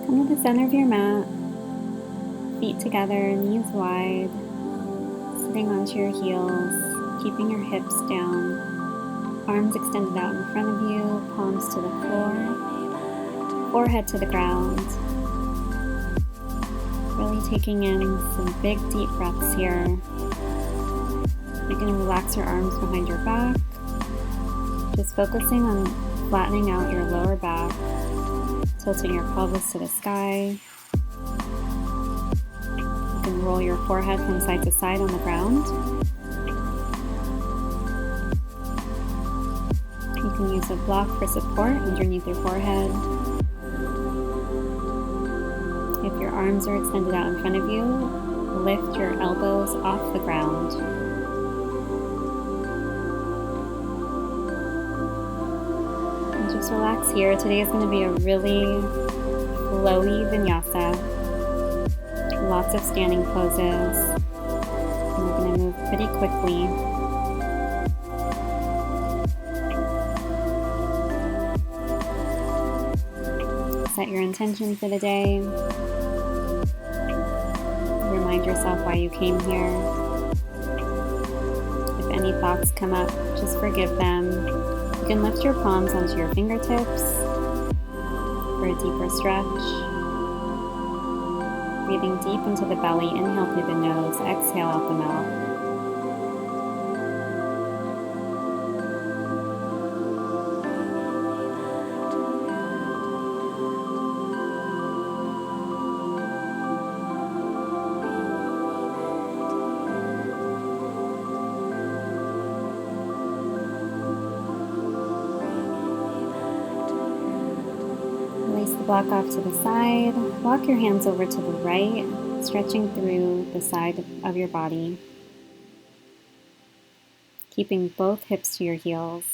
Come to the center of your mat, feet together, knees wide, sitting onto your heels, keeping your hips down, arms extended out in front of you, palms to the floor, forehead to the ground. Really taking in some big deep breaths here. You can relax your arms behind your back, just focusing on flattening out your lower back, tilting your pelvis to the sky. You can roll your forehead from side to side on the ground. You can use a block for support underneath your forehead. If your arms are extended out in front of you, lift your elbows off the ground. And just relax here. Today is going to be a really flowy vinyasa. Lots of standing poses. And we're going to move pretty quickly. Set your intention for the day. Remind yourself why you came here. If any thoughts come up, just forgive them. You can lift your palms onto your fingertips for a deeper stretch. Breathing deep into the belly, inhale through the nose, exhale out the mouth. Release the block off to the side. Walk your hands over to the right, stretching through the side of your body. Keeping both hips to your heels.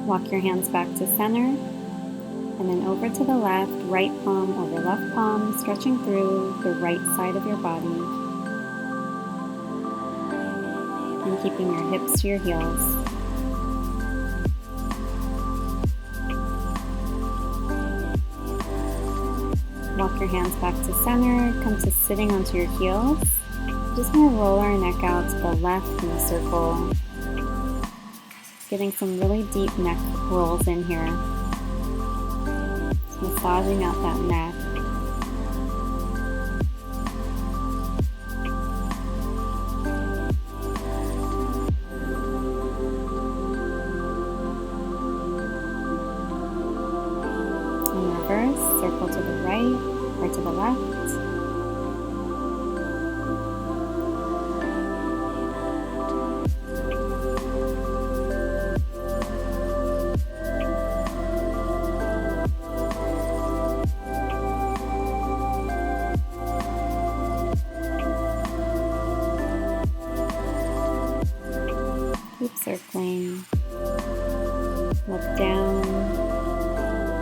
Walk your hands back to center, and then over to the left, right palm over left palm, stretching through the right side of your body. And keeping your hips to your heels. Walk your hands back to center, come to sitting onto your heels. Just going to roll our neck out to the left in a circle. Getting some really deep neck rolls in here. Just massaging out that neck. In reverse, circle to the right or to the left. Keep circling. Look down.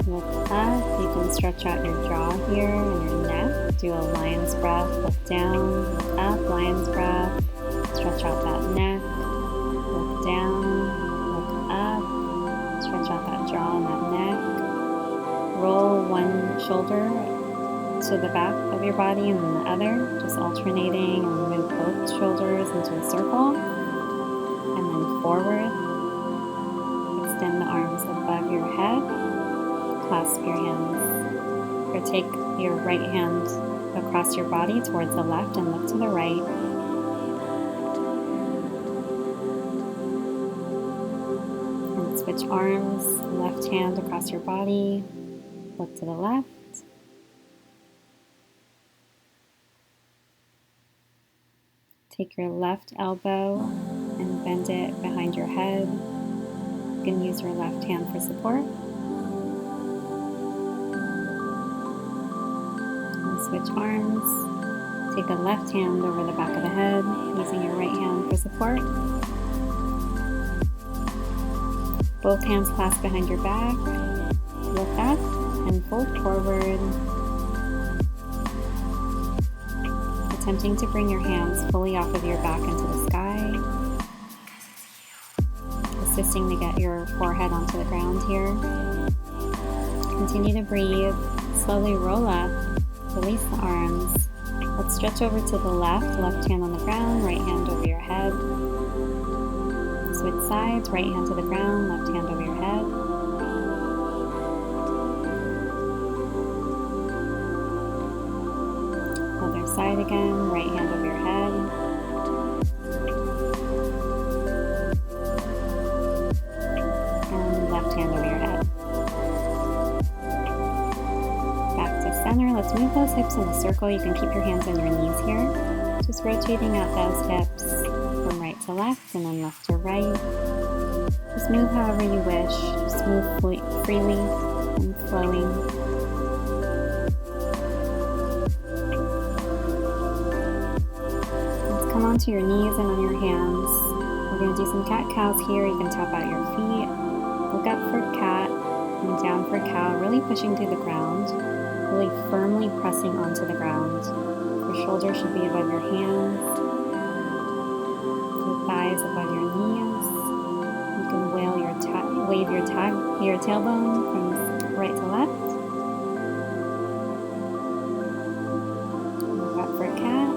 Look up. You can stretch out your jaw here and your neck. Do a lion's breath. Look down. Look up. Lion's breath. Stretch out that neck. Look down. Look up. Stretch out that jaw and that neck. Roll one shoulder to the back of your body and then the other. Just alternating and move both shoulders into a circle. And then forward. Extend the arms above your head. Clasp your hands. Or take your right hand across your body towards the left and look to the right. And switch arms. Left hand across your body. Look to the left. Take your left elbow and bend it behind your head. You can use your left hand for support. And switch arms. Take the left hand over the back of the head, using your right hand for support. Both hands clasped behind your back. Look up and fold forward. Attempting to bring your hands fully off of your back into the sky. A assisting to get your forehead onto the ground here. Continue to breathe. Slowly roll up. Release the arms. Let's stretch over to the left hand on the ground, right hand over your head. Switch sides, right hand to the ground, left hand over your head. Other side again, right hand over your head. And left hand over your head. Back to center. Let's move those hips in a circle. You can keep your hands on your knees here. Just rotating out those hips from right to left and then left to right. Just move however you wish. Just move freely and flowing. Let's come onto your knees and on your hands. We're going to do some cat-cows here. You can tap out your feet. Look up for cat and down for cow. Really pushing through the ground. Really firmly pressing onto the ground. Your shoulders should be above your hands. Your thighs above your knees. You can wave your tailbone from right to left. Look up for cat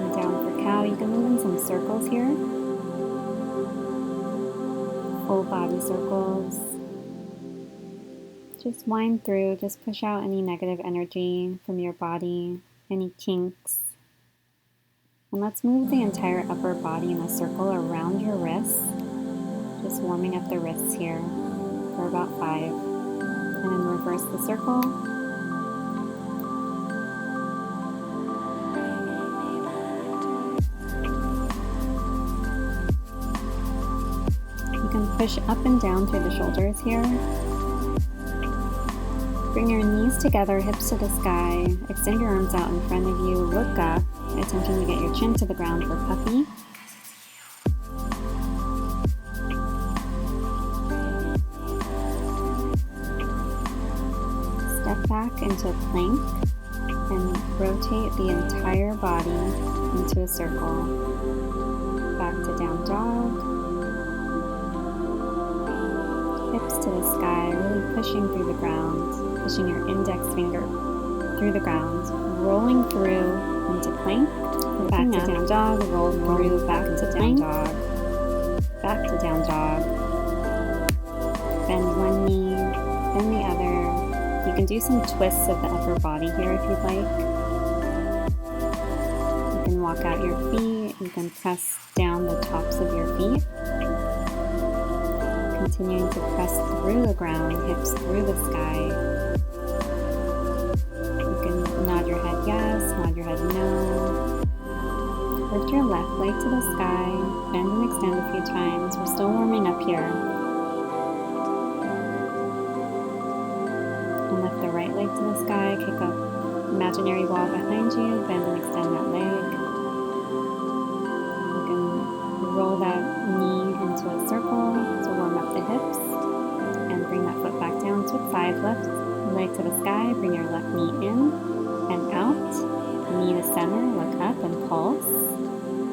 and down for cow. You can move in some circles here. Full body circles. Just wind through, just push out any negative energy from your body, any kinks. And let's move the entire upper body in a circle around your wrists. Just warming up the wrists here for about 5. And then reverse the circle. You can push up and down through the shoulders here. Bring your knees together, hips to the sky. Extend your arms out in front of you. Look up, attempting to get your chin to the ground for puppy. Step back into plank and rotate the entire body into a circle. Back to down dog. Hips to the sky, really pushing through the ground. Pushing your index finger through the ground, rolling through into plank, back to down dog, roll through, back to down dog, back to down dog. Bend one knee, then the other. You can do some twists of the upper body here if you'd like. You can walk out your feet, you can press down the tops of your feet. Continuing to press through the ground, hips through the sky. Nod your head yes, nod your head no. Lift your left leg to the sky, bend and extend a few times. We're still warming up here. And lift the right leg to the sky, kick up imaginary wall behind you, bend and extend that leg. You can roll that knee into a circle to warm up the hips and bring that foot back down. Switch sides, left leg to the sky, bring your left knee in and out, knee to center, look up and pulse,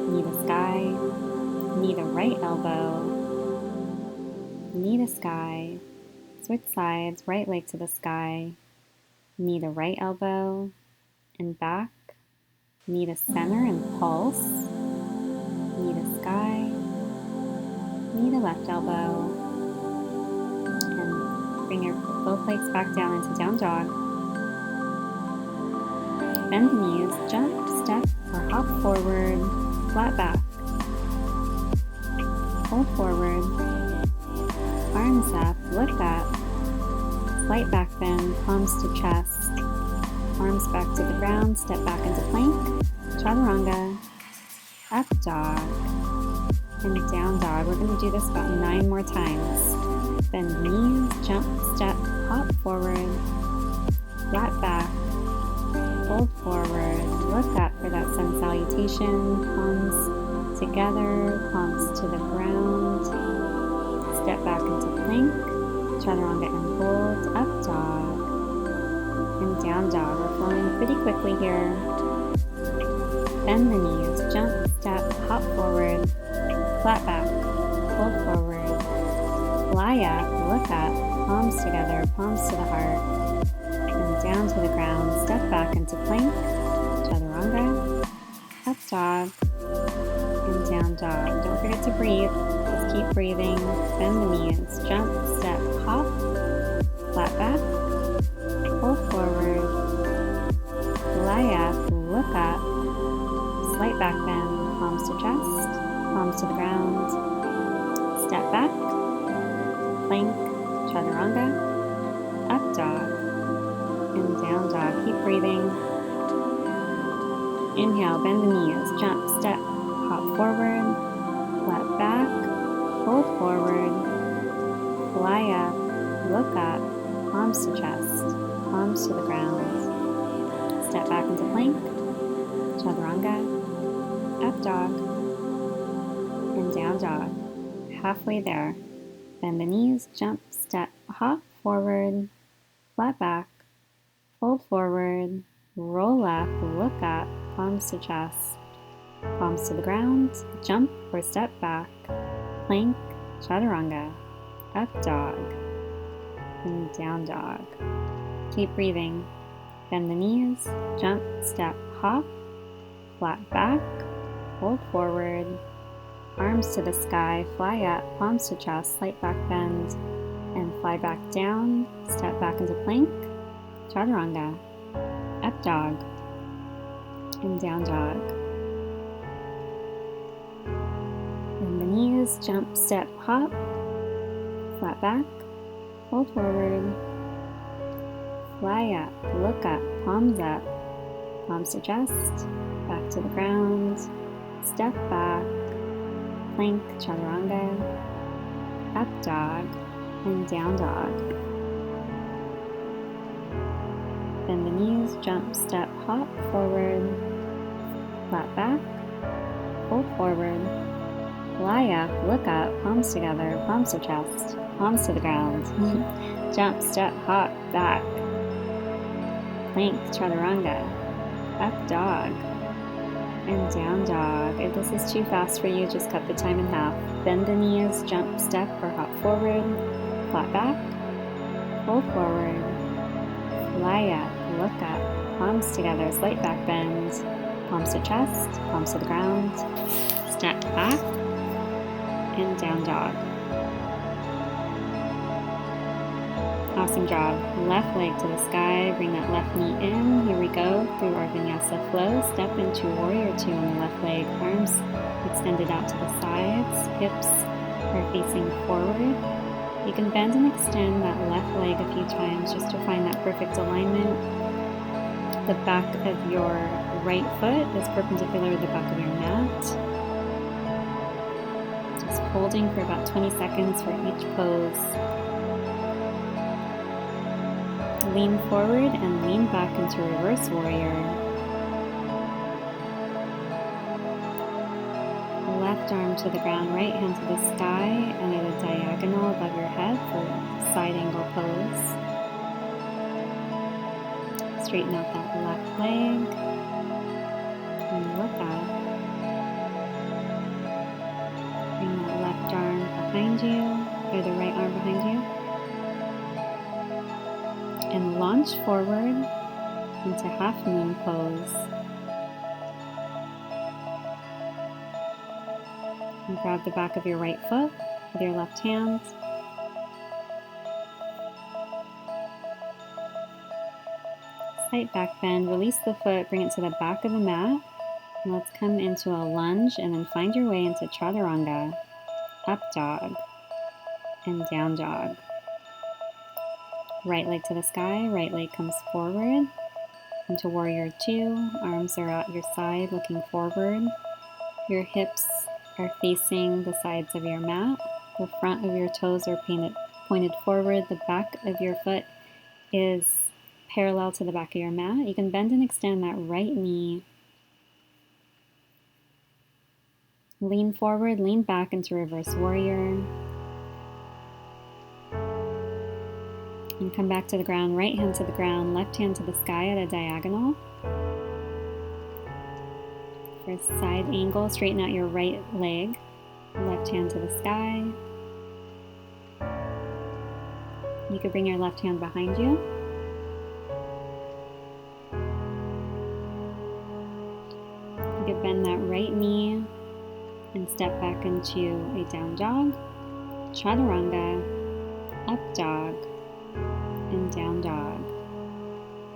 knee to sky, knee to right elbow, knee to sky, switch sides, right leg to the sky, knee to right elbow and back, knee to center and pulse, knee to sky, knee to left elbow, and bring your both legs back down into down dog. Bend the knees, jump, step, or hop forward, flat back. Hold forward, arms up, look up, slight back bend, palms to chest, arms back to the ground, step back into plank, chaturanga, up dog, and down dog. We're going to do this about 9 more times. Bend knees, jump, step, hop forward, flat back, hold forward, look up for that sun salutation, palms together, palms to the ground, step back into plank, chaturanga and hold, up dog, and down dog. We're flowing pretty quickly here. Bend the knees, jump, step, hop forward, flat back, hold forward, fly up, look up, palms together, palms to the heart, and down to the ground. Step back into plank, chaturanga, up dog, and down dog. Don't forget to breathe. Just keep breathing. Bend the knees. Jump, step, hop, flat back, pull forward, fly up, look up, slight back bend, palms to chest, palms to the ground, step back, plank, chaturanga, up dog, and down dog. Keep breathing. Inhale, bend the knees, jump, step, hop forward, flat back, hold forward, fly up, look up, palms to chest, palms to the ground, step back into plank, chaturanga, up dog, and down dog. Halfway there. Bend the knees, jump, step, hop forward, flat back, fold forward, roll up, look up, palms to chest, palms to the ground, jump or step back, plank, chaturanga, up dog, and down dog. Keep breathing. Bend the knees, jump, step, hop, flat back, hold forward, arms to the sky, fly up, palms to chest, slight back bend, and fly back down, step back into plank, chaturanga, up dog, and down dog. Bend the knees, jump, step, hop, flat back, hold forward, fly up, look up, palms to chest, back to the ground, step back, plank, chaturanga, up dog, and down dog. Bend the knees, jump, step, hop, forward, flat back, hold forward, fly up, look up, palms together, palms to chest, palms to the ground, jump, step, hop, back, plank, chaturanga, up dog, and down dog. If this is too fast for you, just cut the time in half. Bend the knees, jump, step, or hop forward, flat back, hold forward, fly up, look up, palms together, slight back bend, palms to chest, palms to the ground, step back, and down dog. Awesome job. Left leg to the sky, bring that left knee in. Here we go through our vinyasa flow. Step into warrior two on the left leg, arms extended out to the sides, hips are facing forward. You can bend and extend that left leg a few times just to find that perfect alignment. The back of your right foot is perpendicular to the back of your mat. Just holding for about 20 seconds for each pose. Lean forward and lean back into reverse warrior. Left arm to the ground, right hand to the sky, and at a diagonal above your head for side angle pose. Straighten out that left leg and look up. Bring that left arm behind you, or the right arm behind you. And launch forward into half moon pose. And grab the back of your right foot with your left hand. Slight back bend, release the foot, bring it to the back of the mat. And let's come into a lunge and then find your way into chaturanga, up dog, and down dog. Right leg to the sky, right leg comes forward into warrior two. Arms are at your side looking forward. Your hips are facing the sides of your mat. The front of your toes are pointed forward. The back of your foot is parallel to the back of your mat. You can bend and extend that right knee. Lean forward, lean back into reverse warrior. And come back to the ground, right hand to the ground, left hand to the sky at a diagonal. For a side angle, straighten out your right leg, left hand to the sky. You could bring your left hand behind you. You could bend that right knee and step back into a down dog, chaturanga, up dog, and down dog.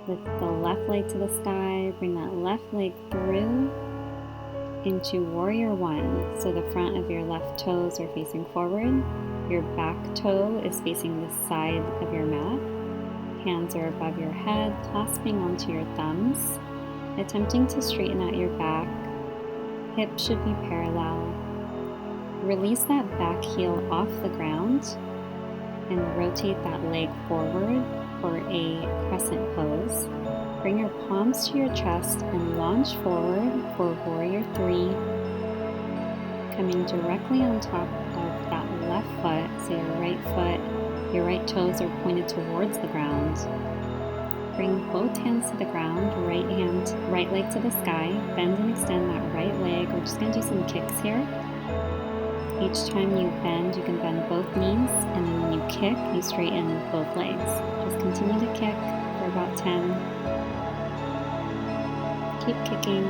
Lift the left leg to the sky, bring that left leg through into warrior one. So the front of your left toes are facing forward. Your back toe is facing the side of your mat. Hands are above your head, clasping onto your thumbs, attempting to straighten out your back. Hips should be parallel. Release that back heel off the ground and rotate that leg forward for a crescent pose. Bring your palms to your chest and launch forward for warrior three, coming directly on top of that left foot. So your right toes are pointed towards the ground. Bring both hands to the ground, right leg to the sky. Bend and extend that right leg. We're just going to do some kicks here. Each time you bend, you can bend both knees, and then when you kick, you straighten both legs. Just continue to kick for about 10. Keep kicking.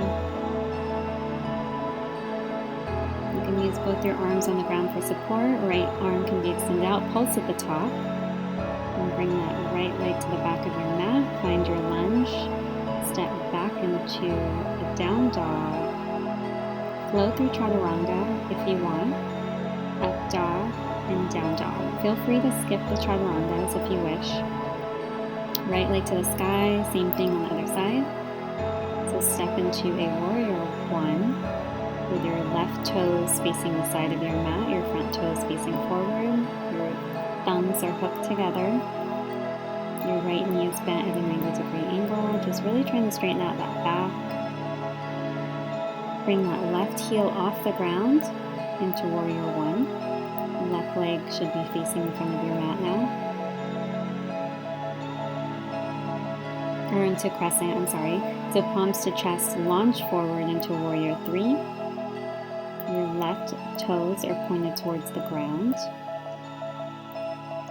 You can use both your arms on the ground for support. Right arm can be extended out, pulse at the top. And bring that right leg to the back of your mat. Find your lunge. Step back into a down dog. Flow through chaturanga if you want. Up dog and down dog. Feel free to skip the chaturangas if you wish. Right leg to the sky, same thing on the other side. So step into a warrior one with your left toes facing the side of your mat, your front toes facing forward, your thumbs are hooked together, your right knee is bent at a 90-degree angle, just really trying to straighten out that back. Bring that left heel off the ground into warrior one. Left leg should be facing in front of your mat now. Or into crescent, I'm sorry. So palms to chest, launch forward into warrior three. Your left toes are pointed towards the ground.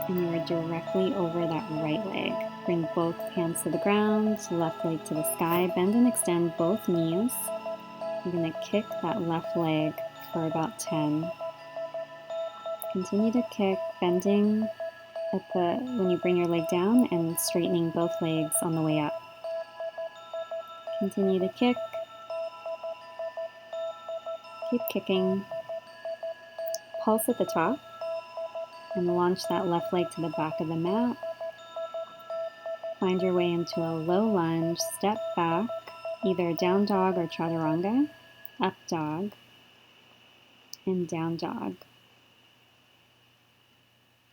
And you are directly over that right leg. Bring both hands to the ground, left leg to the sky. Bend and extend both knees. You're going to kick that left leg for about 10. Continue to kick, bending when you bring your leg down and straightening both legs on the way up. Continue to kick. Keep kicking. Pulse at the top and launch that left leg to the back of the mat. Find your way into a low lunge, step back, either down dog or chaturanga, up dog, and down dog.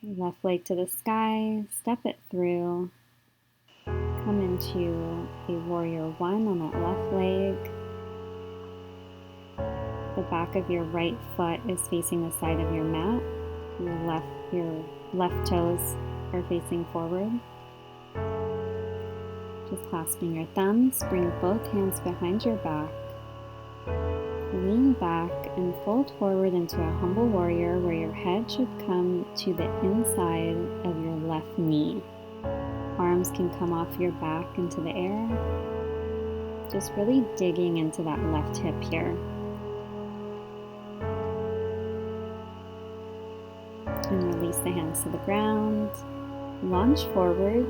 Left leg to the sky, step it through, come into a warrior one on that left leg. The back of your right foot is facing the side of your mat. Your left toes are facing forward. Just clasping your thumbs, bring both hands behind your back. Lean back and fold forward into a humble warrior where your head should come to the inside of your left knee. Arms can come off your back into the air. Just really digging into that left hip here. And release the hands to the ground. Launch forward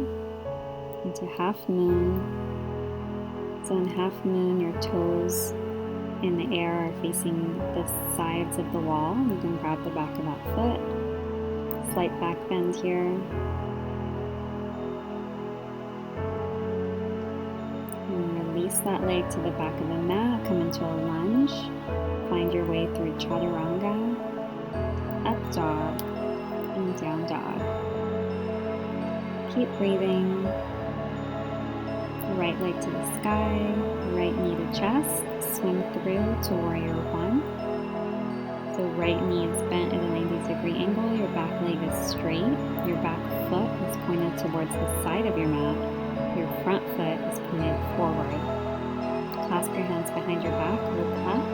into half moon. So in half moon, your toes in the air are facing the sides of the wall. You can grab the back of that foot. Slight back bend here. And release that leg to the back of the mat. Come into a lunge. Find your way through chaturanga, up dog, and down dog. Keep breathing. Right leg to the sky, right knee to chest, swing through to warrior one. So right knee is bent at a 90-degree angle, your back leg is straight, your back foot is pointed towards the side of your mat, your front foot is pointed forward. Clasp your hands behind your back, look up,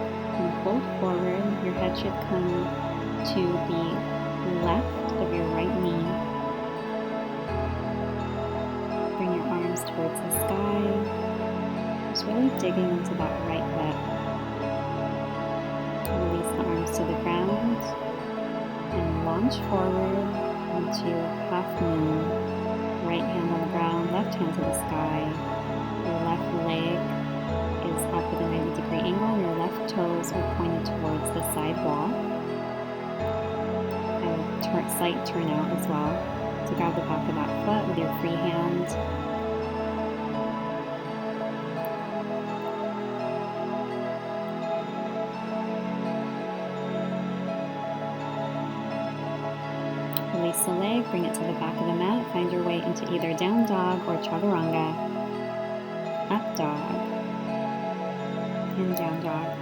and fold forward. Your head should come to the left of your right knee. digging into that right hip. Release the arms to the ground and launch forward into half moon. Right hand on the ground, left hand to the sky. Your left leg is up at a 90-degree angle and your left toes are pointed towards the side wall. And slight turn out as well. So grab the back of that foot with your free hand. Release the leg, bring it to the back of the mat. Find your way into either down dog or chaturanga. Up dog. And down dog.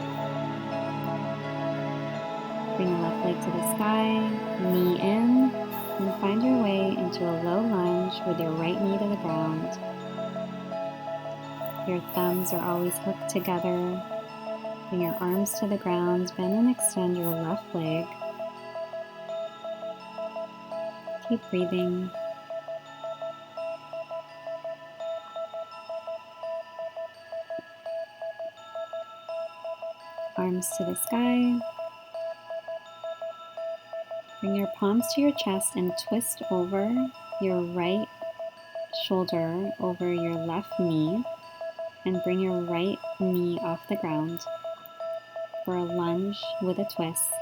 Bring the left leg to the sky, knee in, and find your way into a low lunge with your right knee to the ground. Your thumbs are always hooked together. Bring your arms to the ground, bend and extend your left leg. Keep breathing. Arms to the sky. Bring your palms to your chest and twist over your right shoulder over your left knee and bring your right knee off the ground for a lunge with a twist.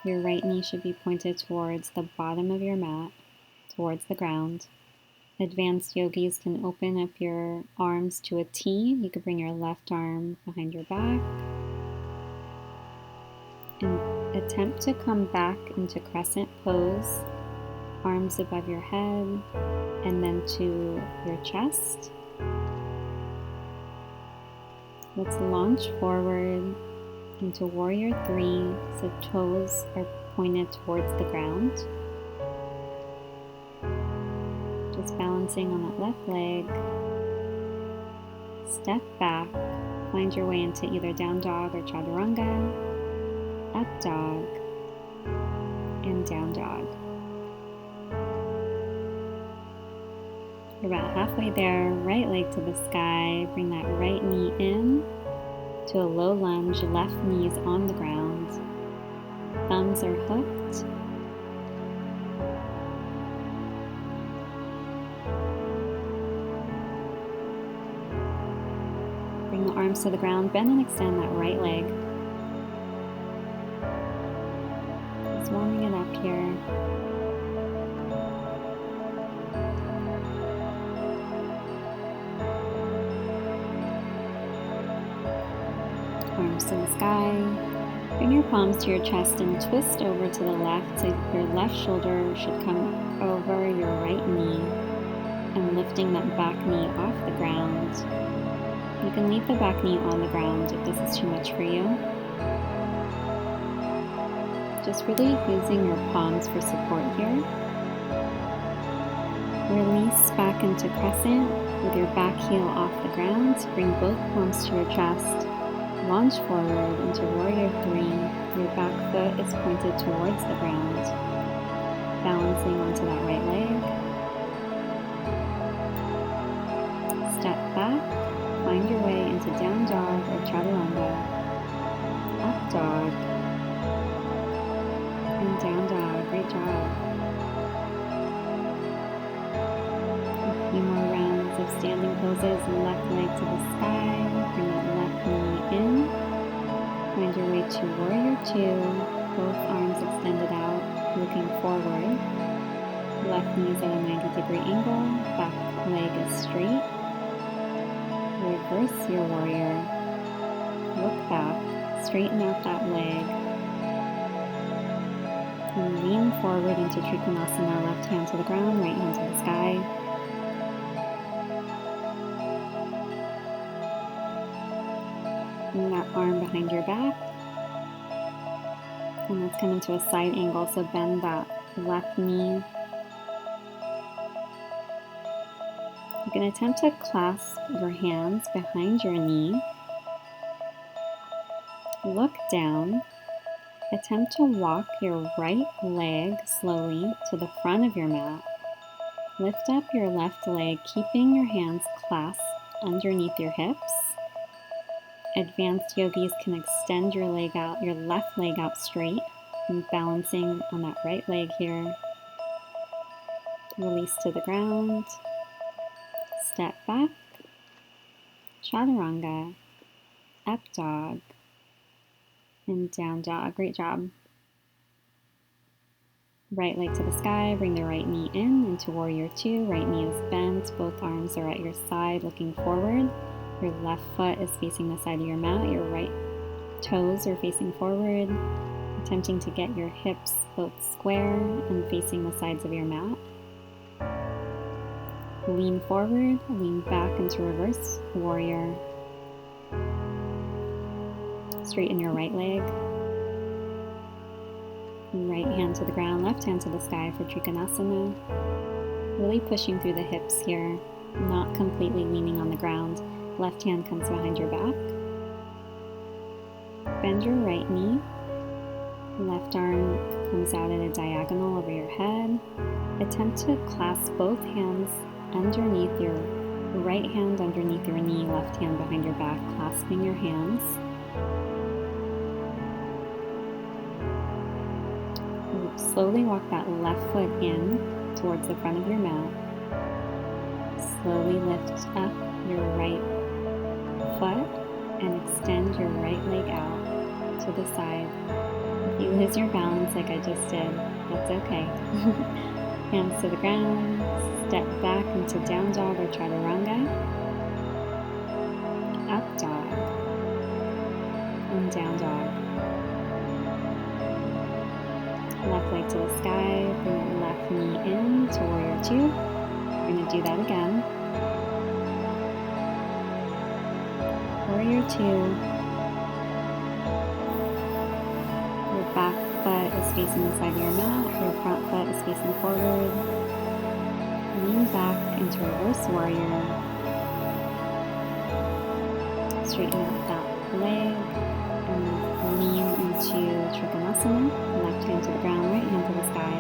Your right knee should be pointed towards the bottom of your mat, towards the ground. Advanced yogis can open up your arms to a T. You could bring your left arm behind your back and attempt to come back into crescent pose, arms above your head and then to your chest. Let's launch forward into warrior 3, so toes are pointed towards the ground. Just balancing on that left leg. Step back, find your way into either down dog or chaturanga, up dog, and down dog. You're about halfway there, right leg to the sky, bring that right knee in to a low lunge, left knee is on the ground, thumbs are hooked. Bring the arms to the ground, bend and extend that right leg. Just warming it up here. Arms to the sky. Bring your palms to your chest and twist over to the left so your left shoulder should come over your right knee and lifting that back knee off the ground. You can leave the back knee on the ground if this is too much for you. Just really using your palms for support here. Release back into crescent with your back heel off the ground. Bring both palms to your chest. Launch forward into warrior 3. Your back foot is pointed towards the ground. Balancing onto that right leg. Step back. Find your way into down dog or chaturanga. Up dog. And down dog. Great job. A few more rounds of standing poses. Left leg to the sky. Bring that left knee in. Find your way to warrior 2. Both arms extended out, looking forward. Left knee is at a 90-degree angle. Back leg is straight. Reverse your warrior. Look back. Straighten out that leg. And lean forward into Trikonasana. Left hand to the ground, right hand to the sky. Bring that arm behind your back. And let's come into a side angle, so bend that left knee. You can attempt to clasp your hands behind your knee. Look down. Attempt to walk your right leg slowly to the front of your mat. Lift up your left leg, keeping your hands clasped underneath your hips. Advanced yogis can extend your leg out, your left leg out straight, and balancing on that right leg here. Release to the ground. Step back. Chaturanga. Up dog. And down dog. Great job. Right leg to the sky, bring the right knee in into warrior two. Right knee is bent, both arms are at your side looking forward. Your left foot is facing the side of your mat, your right toes are facing forward, attempting to get your hips both square and facing the sides of your mat. Lean forward, lean back into reverse warrior. Straighten your right leg. Right hand to the ground, left hand to the sky for Trikonasana. Really pushing through the hips here, not completely leaning on the ground. Left hand comes behind your back. Bend your right knee. Left arm comes out at a diagonal over your head. Attempt to clasp both hands underneath your right hand underneath your knee, left hand behind your back, clasping your hands. Slowly walk that left foot in towards the front of your mat. Slowly lift up your right foot and extend your right leg out to the side. If you lose your balance like I just did, that's okay. Hands to the ground, step back into down dog or chaturanga. Up dog and down dog. Left leg to the sky, bring your left knee in to warrior two. We're going to do that again. Warrior two. Your back foot is facing the side of your mat, your front foot is facing forward. Lean back into reverse warrior. Straighten out that leg and lean into Trikonasana. Left hand to the ground, right hand to the sky.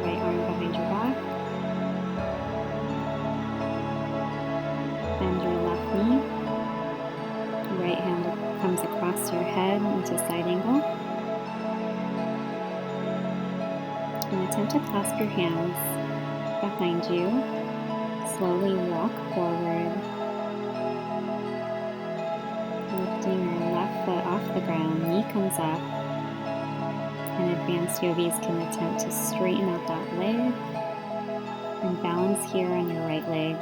Right arm behind your back. Bend your left knee. Right hand comes across your head into side angle. And attempt to clasp your hands behind you. Slowly walk forward, lifting your left foot off the ground, knee comes up, and advanced yogis can attempt to straighten out that leg and balance here on your right leg.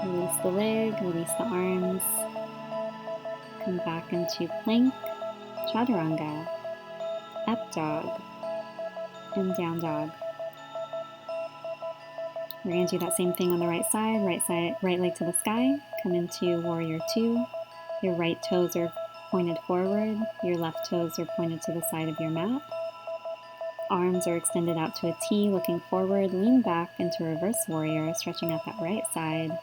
Release the leg, release the arms, come back into plank, chaturanga, up dog, and down dog. We're going to do that same thing on the right side, right leg to the sky, come into warrior two. Your right toes are pointed forward, your left toes are pointed to the side of your mat. Arms are extended out to a T, looking forward, lean back into reverse warrior, stretching out that right side.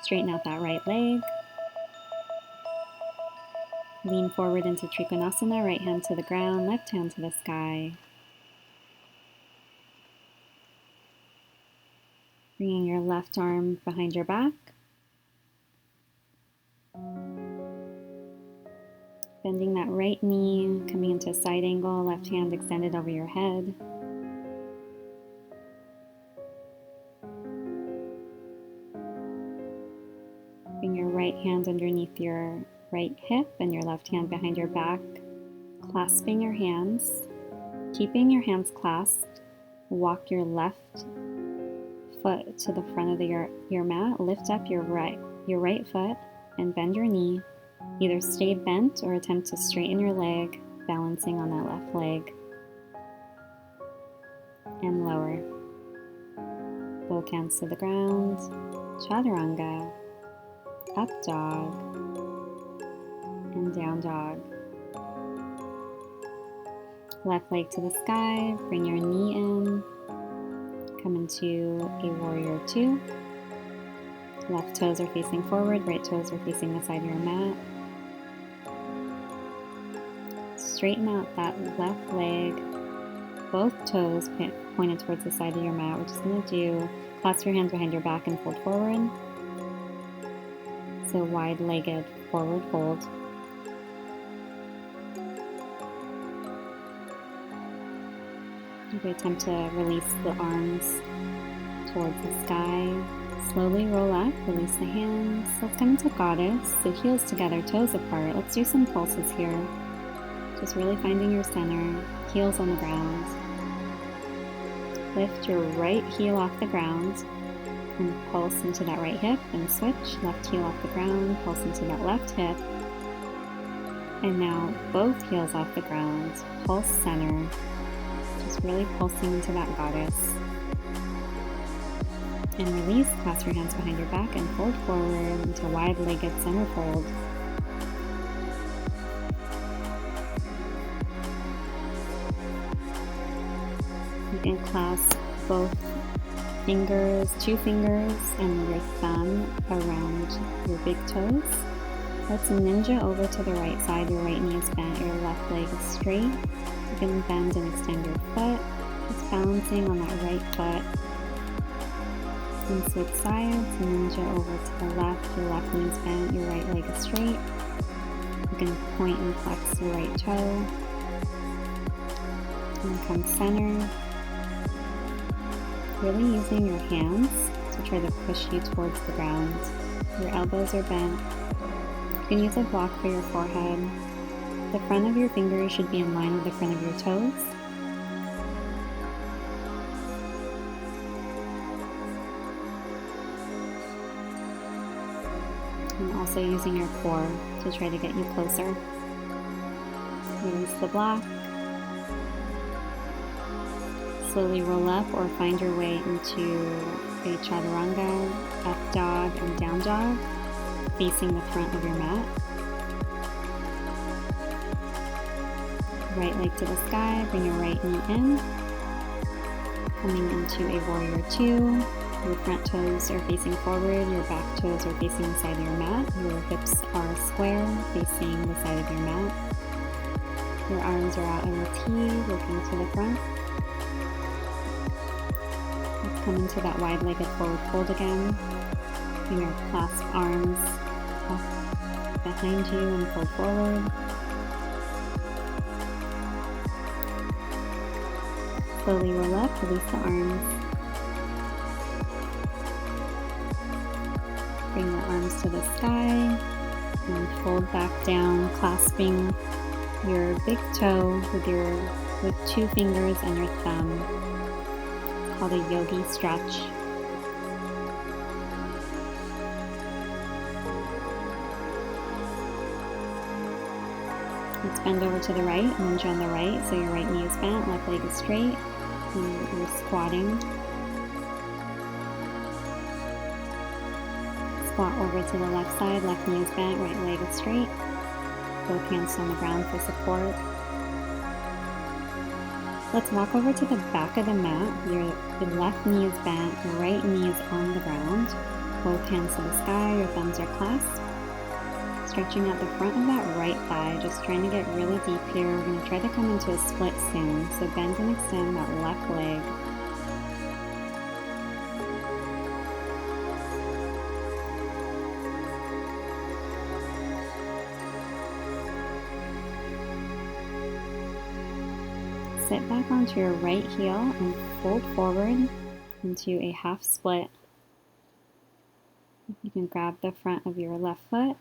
Straighten out that right leg. Lean forward into Trikonasana, right hand to the ground, left hand to the sky. Bringing your left arm behind your back. Bending that right knee, coming into a side angle, left hand extended over your head. Bring your right hand underneath your right hip and your left hand behind your back, clasping your hands. Keeping your hands clasped, walk your left foot to the front of your mat, lift up your right foot and bend your knee. Either stay bent or attempt to straighten your leg, balancing on that left leg. And lower. Both hands to the ground. Chaturanga. Up dog. And down dog. Left leg to the sky. Bring your knee in. Come into a warrior two. Left toes are facing forward, right toes are facing the side of your mat. Straighten out that left leg, both toes pointed towards the side of your mat. We're just going to do, clasp your hands behind your back and fold forward. So wide-legged forward fold. We attempt to release the arms towards the sky. Slowly roll up, release the hands. Let's come into goddess. So heels together, toes apart. Let's do some pulses here. Just really finding your center, heels on the ground. Lift your right heel off the ground and pulse into that right hip and switch. Left heel off the ground, pulse into that left hip. And now both heels off the ground, pulse center. Just really pulsing into that goddess. And release, clasp your hands behind your back and fold forward into wide-legged center fold. You can clasp both fingers, 2 fingers, and your thumb around your big toes. Let's ninja over to the right side. Your right knee is bent, your left leg is straight. You can bend and extend your foot, just balancing on that right foot. And switch sides, ninja over to the left, your left knee is bent, your right leg is straight. You can point and flex your right toe. And come center. Really using your hands to try to push you towards the ground. Your elbows are bent. You can use a block for your forehead. The front of your fingers should be in line with the front of your toes. And also using your core to try to get you closer. Release the block. Slowly roll up or find your way into a chaturanga, up dog and down dog, facing the front of your mat. Right leg to the sky, bring your right knee in. Coming into a warrior 2. Your front toes are facing forward, your back toes are facing the side of your mat. Your hips are square, facing the side of your mat. Your arms are out in a T, looking to the front. Let's come into that wide-legged forward fold again. Bring your clasp arms up behind you and fold forward. Slowly roll up, release the arms. Bring the arms to the sky and fold back down, clasping your big toe with 2 fingers and your thumb. It's called a yogi stretch. Let's bend over to the right, lunge on the right, so your right knee is bent, left leg is straight, and you're squatting. Squat over to the left side, left knee is bent, right leg is straight. Both hands on the ground for support. Let's walk over to the back of the mat. Your left knee is bent, your right knee is on the ground. Both hands to the sky, your thumbs are clasped. Stretching out the front of that right thigh, just trying to get really deep here. We're going to try to come into a split soon. So bend and extend that left leg. Sit back onto your right heel and fold forward into a half split. You can grab the front of your left foot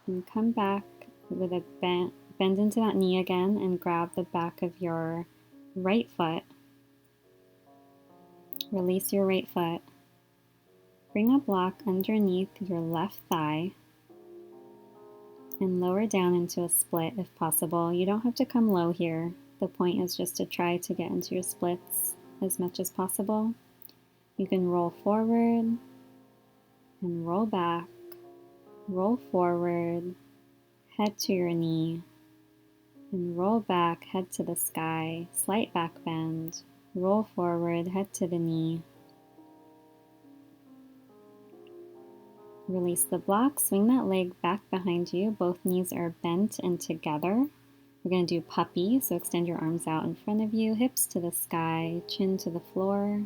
and come back with a bend into that knee again and grab the back of your right foot. Release your right foot. Bring a block underneath your left thigh and lower down into a split if possible. You don't have to come low here. The point is just to try to get into your splits as much as possible. You can roll forward and roll back, roll forward, head to your knee, and roll back, head to the sky, slight back bend, roll forward, head to the knee. Release the block, swing that leg back behind you. Both knees are bent and together. We're going to do puppy, so extend your arms out in front of you, hips to the sky, chin to the floor.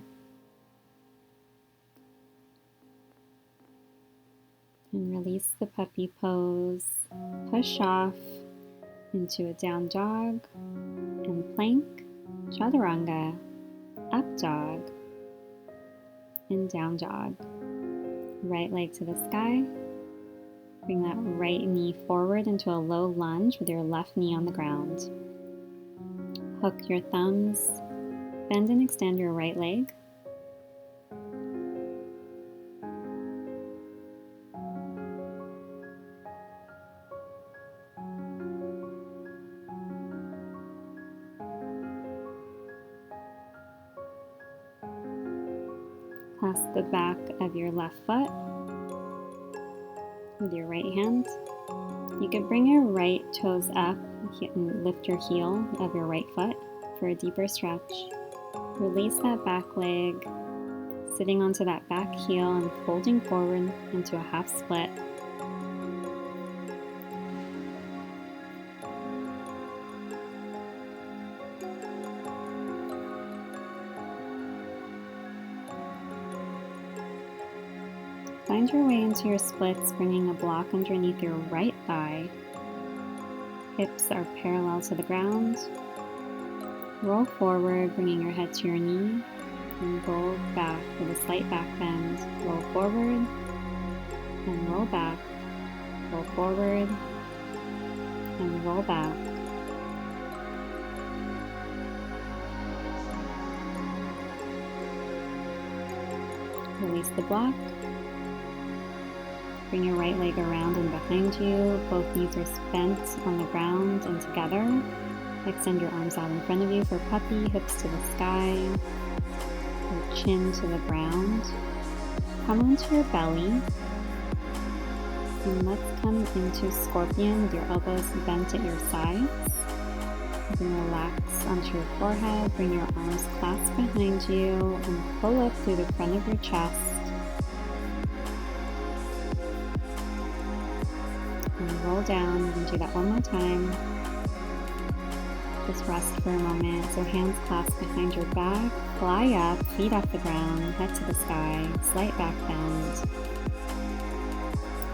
And release the puppy pose. Push off into a down dog and plank, chaturanga, up dog, and down dog. Right leg to the sky. Bring that right knee forward into a low lunge with your left knee on the ground. Hook your thumbs, bend and extend your right leg. Clasp the back of your left foot with your right hand. You can bring your right toes up and lift your heel of your right foot for a deeper stretch. Release that back leg, sitting onto that back heel and folding forward into a half split. Find your way into your splits, bringing a block underneath your right thigh. Hips are parallel to the ground. Roll forward, bringing your head to your knee, and roll back with a slight back bend. Roll forward, and roll back. Roll forward, and roll back. Release the block. Bring your right leg around and behind you. Both knees are bent on the ground and together. Extend your arms out in front of you for puppy, hips to the sky, your chin to the ground. Come onto your belly. And let's come into scorpion with your elbows bent at your sides. You can relax onto your forehead. Bring your arms clasped behind you and pull up through the front of your chest. And roll down. You can do that one more time. Just rest for a moment. So hands clasped behind your back, fly up, feet off the ground, head to the sky, slight back bend,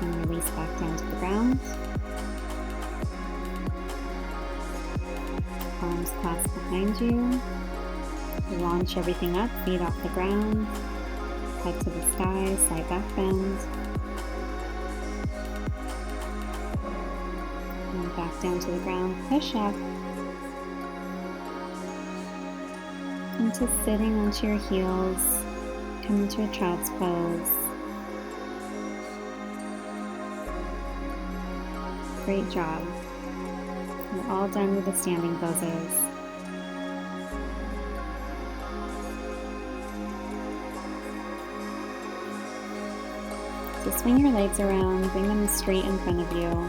and release back down to the ground. Arms clasped behind you. Launch everything up, feet off the ground, head to the sky, slight back bend. And back down to the ground, push up. Into sitting onto your heels, come into a child's pose. Great job. We're all done with the standing poses. So swing your legs around, bring them straight in front of you.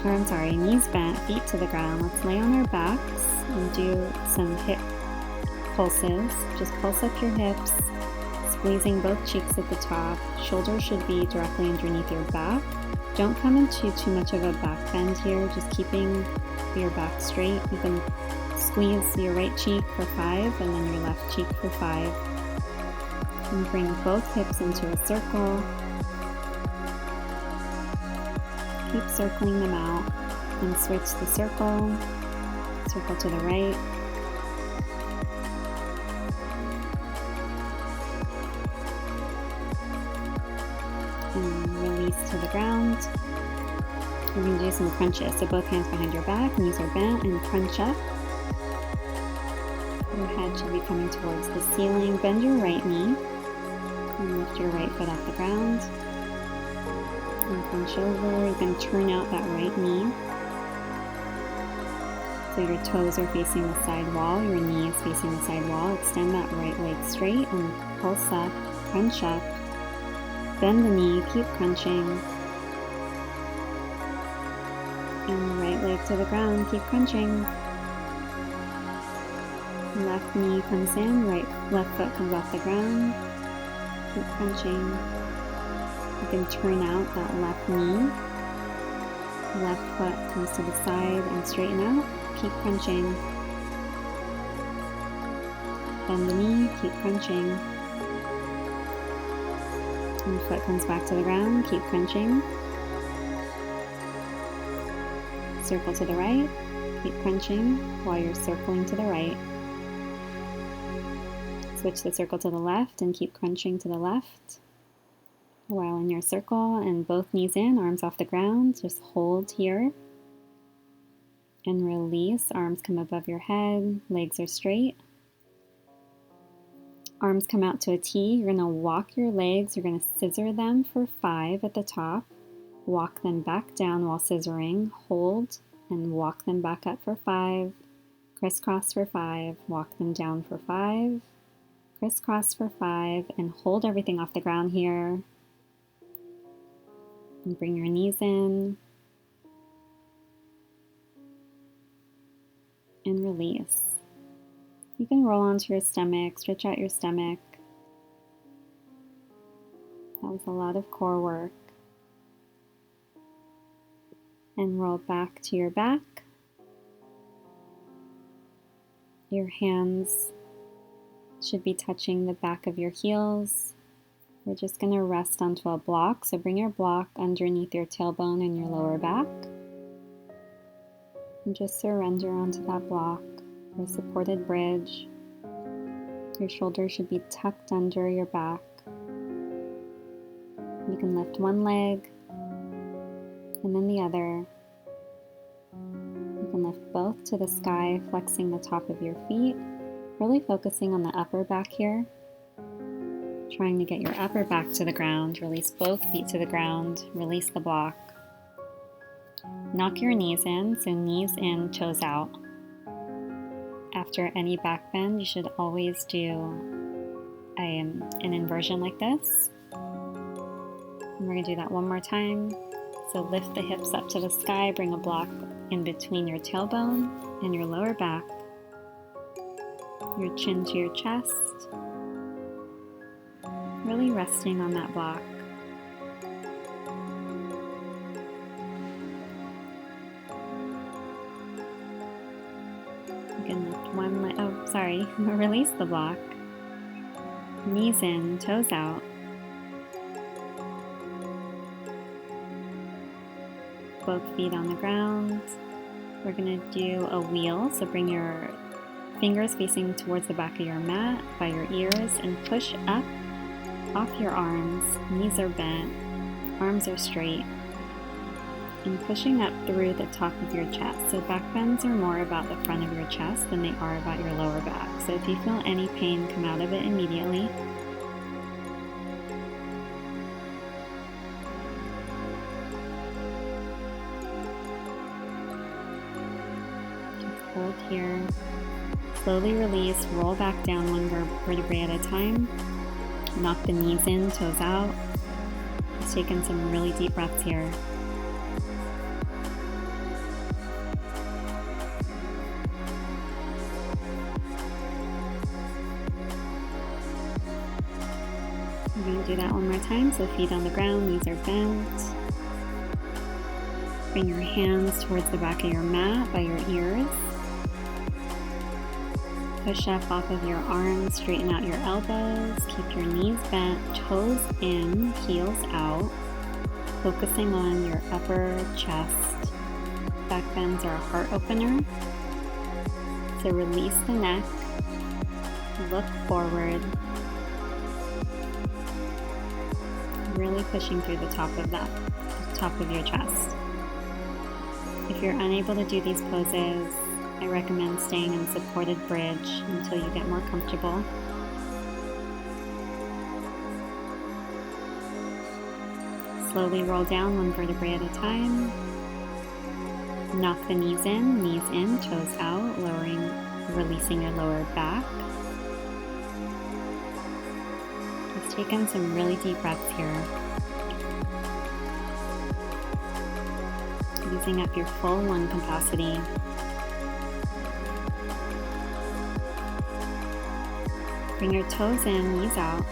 Or I'm sorry, knees bent, feet to the ground. Let's lay on our backs and do some hip pulses. Just pulse up your hips, squeezing both cheeks at the top. Shoulders should be directly underneath your back. Don't come into too much of a back bend here, just keeping your back straight. You can squeeze your right cheek for 5 and then your left cheek for 5. And bring both hips into a circle. Keep circling them out and switch the circle. Circle to the right. And release to the ground. We're going to do some crunches. So both hands behind your back, knees are bent, and crunch up. Your head should be coming towards the ceiling. Bend your right knee and lift your right foot off the ground. And crunch over. You can turn out that right knee. So your toes are facing the side wall, your knee is facing the side wall. Extend that right leg straight and pulse up, crunch up. Bend the knee, keep crunching. And right leg to the ground, keep crunching. Left knee comes in, left foot comes off the ground. Keep crunching. You can turn out that left knee. Left foot comes to the side and straighten out. Keep crunching. Bend the knee, keep crunching. And the foot comes back to the ground, keep crunching. Circle to the right, keep crunching while you're circling to the right. Switch the circle to the left and keep crunching to the left. While in your circle and both knees in, arms off the ground, just hold here. And release, arms come above your head, legs are straight. Arms come out to a T. You're gonna walk your legs, you're gonna scissor them for 5 at the top. Walk them back down while scissoring, hold, and walk them back up for 5. Crisscross for 5, walk them down for 5. Crisscross for 5, and hold everything off the ground here. And bring your knees in. And release. You can roll onto your stomach, stretch out your stomach. That was a lot of core work. And roll back to your back. Your hands should be touching the back of your heels. We're just going to rest onto a block, so bring your block underneath your tailbone and your lower back. And just surrender onto that block. Your supported bridge. Your shoulders should be tucked under your back. You can lift one leg and then the other. You can lift both to the sky, flexing the top of your feet, really focusing on the upper back here. Trying to get your upper back to the ground. Release both feet to the ground. Release the block. Knock your knees in, so knees in, toes out. After any back bend, you should always do an inversion like this. And we're going to do that one more time. So lift the hips up to the sky, bring a block in between your tailbone and your lower back. Your chin to your chest. Really resting on that block. You can lift one leg, release the block. Knees in, toes out. Both feet on the ground. We're going to do a wheel, so bring your fingers facing towards the back of your mat by your ears and push up off your arms. Knees are bent, arms are straight, and pushing up through the top of your chest. So back bends are more about the front of your chest than they are about your lower back. So if you feel any pain, come out of it immediately. Just hold here. Slowly release, roll back down one vertebrae at a time. Knock the knees in, toes out. Just taking some really deep breaths here. We're going to do that one more time. So feet on the ground, knees are bent. Bring your hands towards the back of your mat by your ears. Push up off of your arms, straighten out your elbows, keep your knees bent, toes in, heels out, focusing on your upper chest. Back bends are a heart opener. So release the neck, look forward, really pushing through the top of your chest. If you're unable to do these poses, I recommend staying in supported bridge until you get more comfortable. Slowly roll down one vertebrae at a time. Knock the knees in, toes out, releasing your lower back. Just take in some really deep breaths here. Using up your full lung capacity. Bring your toes in, knees out.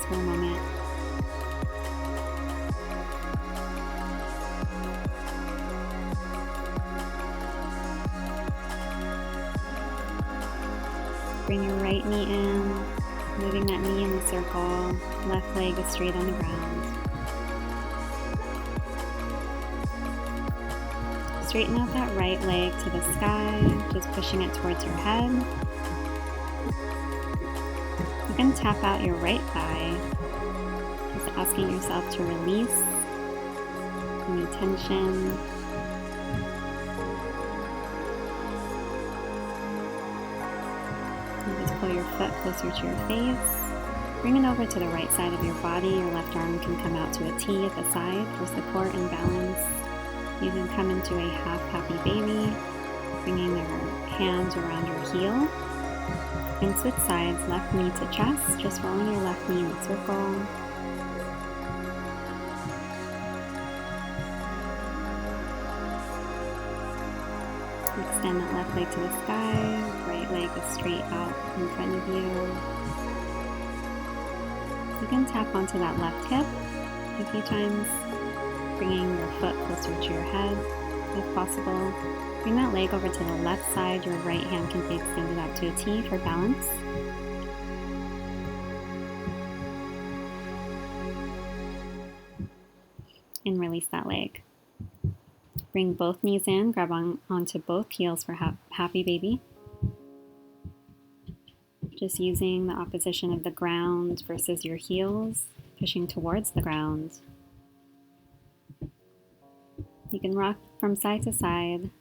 for a moment. Bring your right knee in, moving that knee in a circle. Left leg is straight on the ground. Straighten out that right leg to the sky, just pushing it towards your head. You can tap out your right thigh, just asking yourself to release any tension. And just pull your foot closer to your face. Bring it over to the right side of your body. Your left arm can come out to a T at the side for support and balance. You can come into a half happy baby, bringing your hands around your heel. And switch sides, left knee to chest, just rolling your left knee in a circle. Extend that left leg to the sky, right leg is straight out in front of you. You can tap onto that left hip a few times, bringing your foot closer to your head if possible. Bring that leg over to the left side. Your right hand can be extended out to a T for balance. And release that leg. Bring both knees in, grab onto both heels for happy baby. Just using the opposition of the ground versus your heels, pushing towards the ground. You can rock from side to side.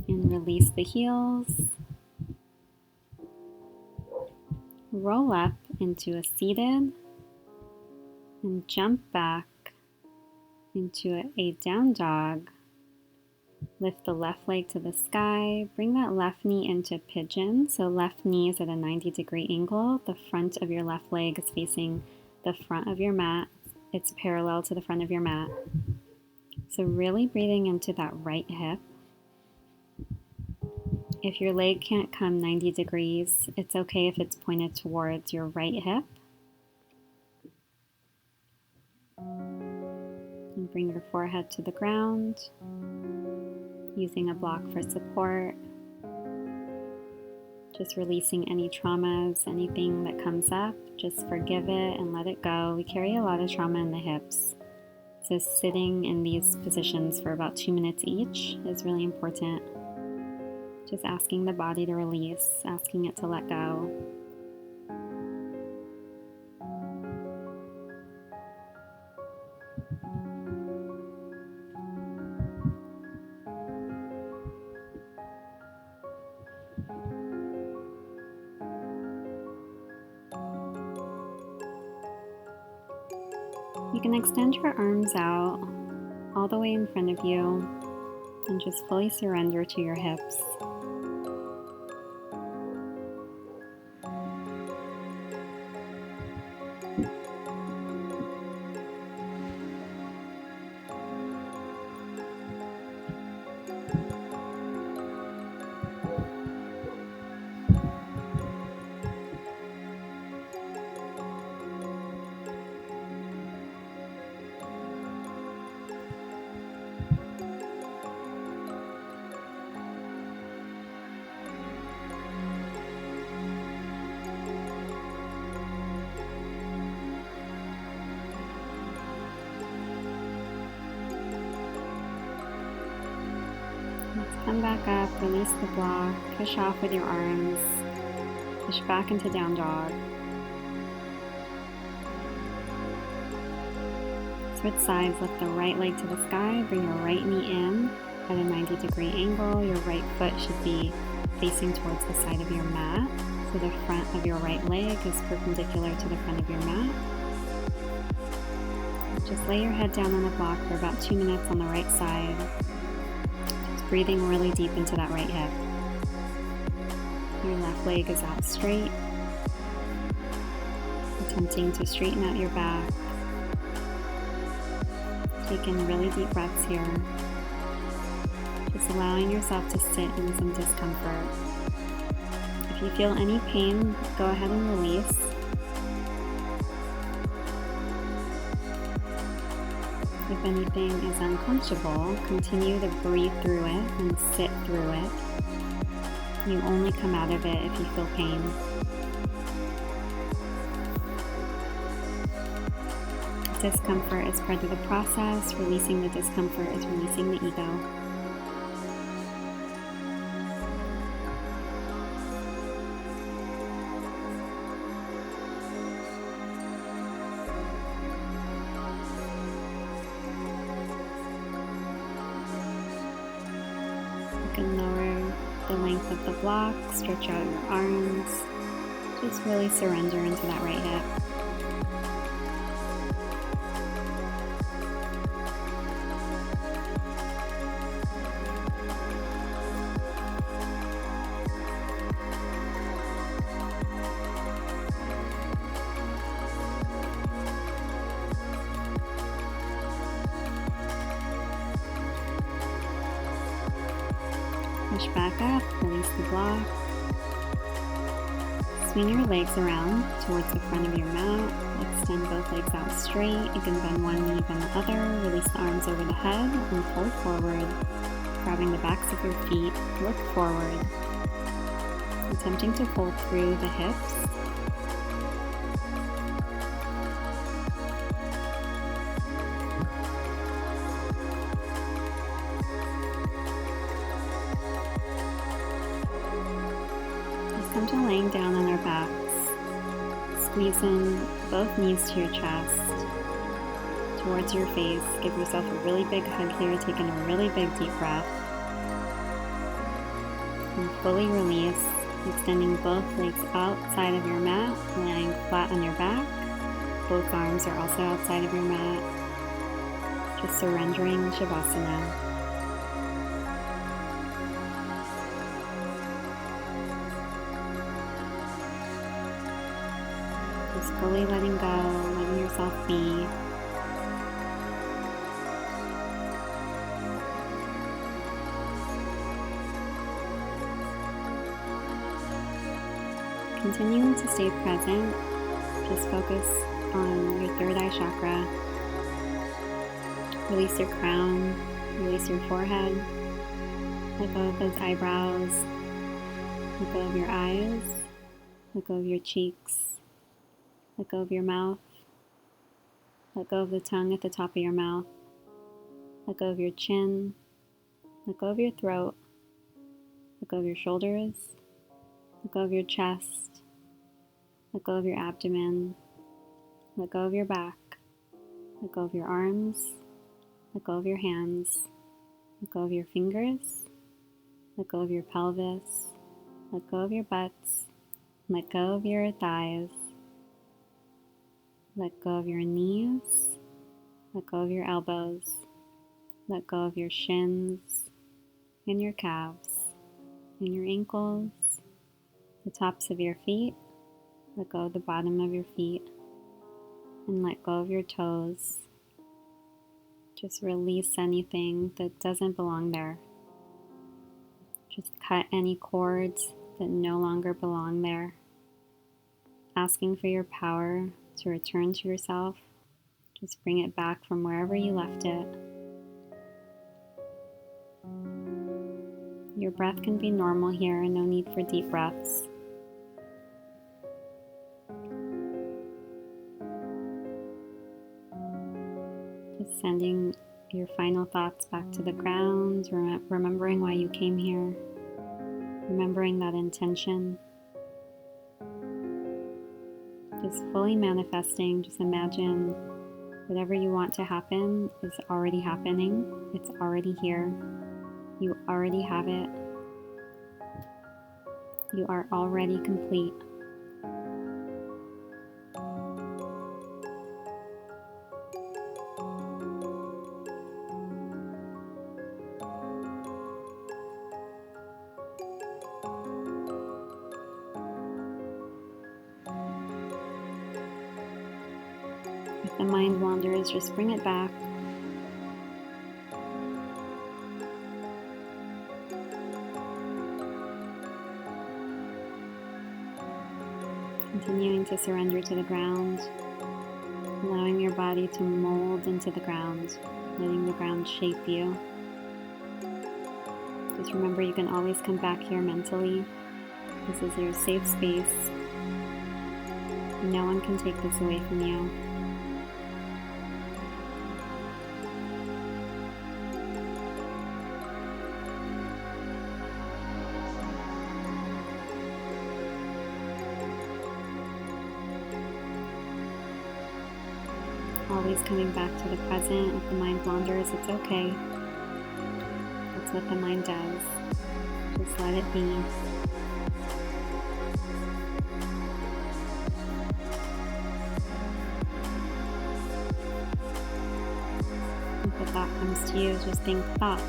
And release the heels. Roll up into a seated and jump back into a down dog. Lift the left leg to the sky. Bring that left knee into pigeon. So left knee is at a 90-degree angle. The front of your left leg is facing the front of your mat. It's parallel to the front of your mat. So really breathing into that right hip. If your leg can't come 90 degrees, it's okay if it's pointed towards your right hip. And bring your forehead to the ground, using a block for support. Just releasing any traumas, anything that comes up, just forgive it and let it go. We carry a lot of trauma in the hips. So sitting in these positions for about 2 minutes each is really important. Just asking the body to release, asking it to let go. You can extend your arms out all the way in front of you and just fully surrender to your hips. Come back up, release the block, push off with your arms, push back into down dog. Switch sides, lift the right leg to the sky, bring your right knee in at a 90-degree angle. Your right foot should be facing towards the side of your mat, so the front of your right leg is perpendicular to the front of your mat. Just lay your head down on the block for about 2 minutes on the right side. Breathing really deep into that right hip. Your left leg is out straight. Attempting to straighten out your back. Take in really deep breaths here. Just Just allowing yourself to sit in some discomfort. If you feel any pain, go ahead and release. If anything is uncomfortable, continue to breathe through it and sit through it. You only come out of it if you feel pain. Discomfort is part of the process. Releasing the discomfort is releasing the ego. You can lower the length of the block, stretch out your arms. Just really surrender into that right hip. Push back up, release the block. Swing your legs around towards the front of your mat. Extend both legs out straight. You can bend one knee, bend the other. Release the arms over the head and fold forward. Grabbing the backs of your feet, look forward. Attempting to fold through the hips. Come to laying down on our backs. Squeeze in both knees to your chest, towards your face. Give yourself a really big hug here, taking a really big deep breath. And fully release, extending both legs outside of your mat, laying flat on your back. Both arms are also outside of your mat. Just surrendering Shavasana. Just fully letting go, letting yourself be. Continuing to stay present, just focus on your third eye chakra. Release your crown, release your forehead. Let go of those eyebrows. Let go of your eyes. Let go of your cheeks. Let go of your mouth. Let go of the tongue at the top of your mouth. Let go of your chin. Let go of your throat. Let go of your shoulders. Let go of your chest. Let go of your abdomen. Let go of your back. Let go of your arms. Let go of your hands. Let go of your fingers. Let go of your pelvis. Let go of your butts. Let go of your thighs. Let go of your knees. Let go of your elbows. Let go of your shins and your calves and your ankles, the tops of your feet. Let go of the bottom of your feet and let go of your toes. Just release anything that doesn't belong there. Just cut any cords that no longer belong there. Asking for your power to return to yourself. Just bring it back from wherever you left it. Your breath can be normal here, no need for deep breaths. Just sending your final thoughts back to the ground, remembering why you came here, remembering that intention. Just fully manifesting, just imagine whatever you want to happen is already happening. It's already here. You already have it. You are already complete. If the mind wanders, just bring it back. Continuing to surrender to the ground, allowing your body to mold into the ground, letting the ground shape you. Just remember, you can always come back here mentally. This is your safe space. No one can take this away from you. Always coming back to the present. If the mind wanders, it's okay. That's what the mind does. Just let it be. If a thought comes to you, just think thought.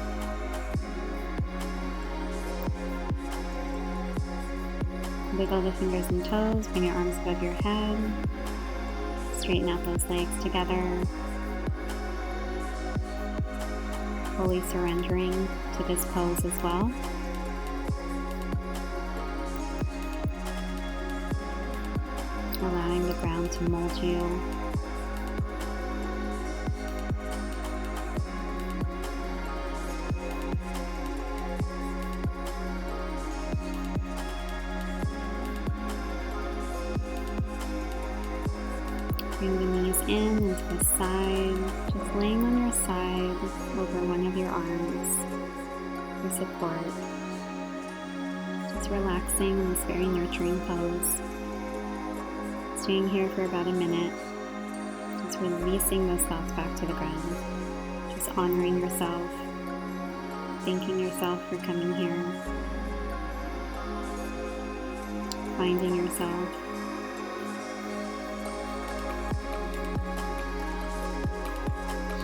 Wiggle the fingers and toes, bring your arms above your head. Straighten out those legs together. Fully surrendering to this pose as well. Allowing the ground to mold you. Bring the knees in and to the side, just laying on your side over one of your arms for support. Just relaxing in this very nurturing pose. Staying here for about a minute, just releasing those thoughts back to the ground. Just honoring yourself, thanking yourself for coming here, finding yourself.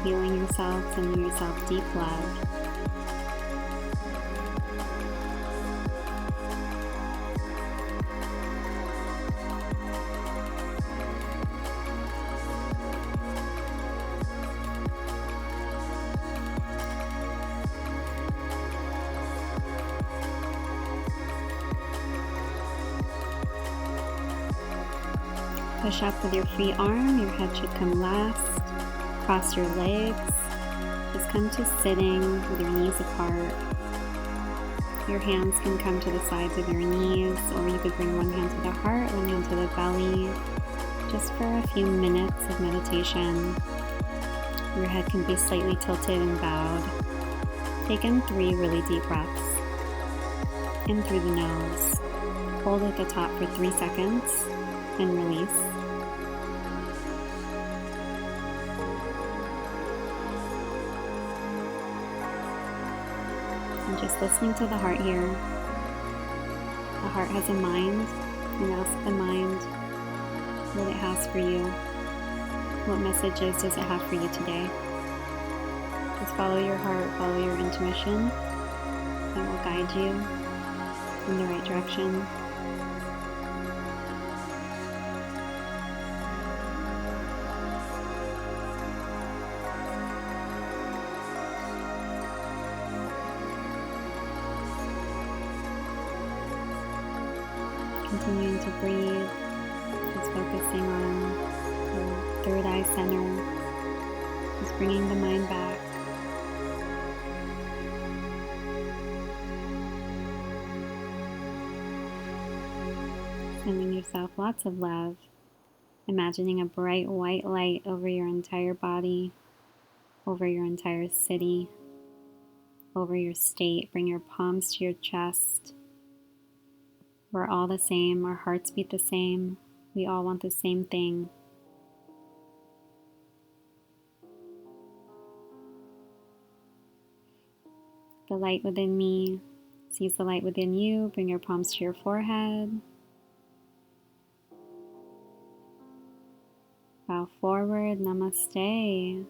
Healing yourself, sending yourself deep love. Push up with your free arm, your head should come last. Cross your legs, just come to sitting with your knees apart. Your hands can come to the sides of your knees, or you could bring one hand to the heart, one hand to the belly, just for a few minutes of meditation. Your head can be slightly tilted and bowed. Take in 3 really deep breaths. In through the nose. Hold at the top for 3 seconds and release. And just listening to the heart here. The heart has a mind, and ask the mind what it has for you. What messages does it have for you today? Just follow your heart, follow your intuition. It will guide you in the right direction. Continuing to breathe, just focusing on the third eye center, just bringing the mind back. Sending yourself lots of love, imagining a bright white light over your entire body, over your entire city, over your state. Bring your palms to your chest. We're all the same, our hearts beat the same, we all want the same thing. The light within me sees the light within you. Bring your palms to your forehead. Bow forward, namaste.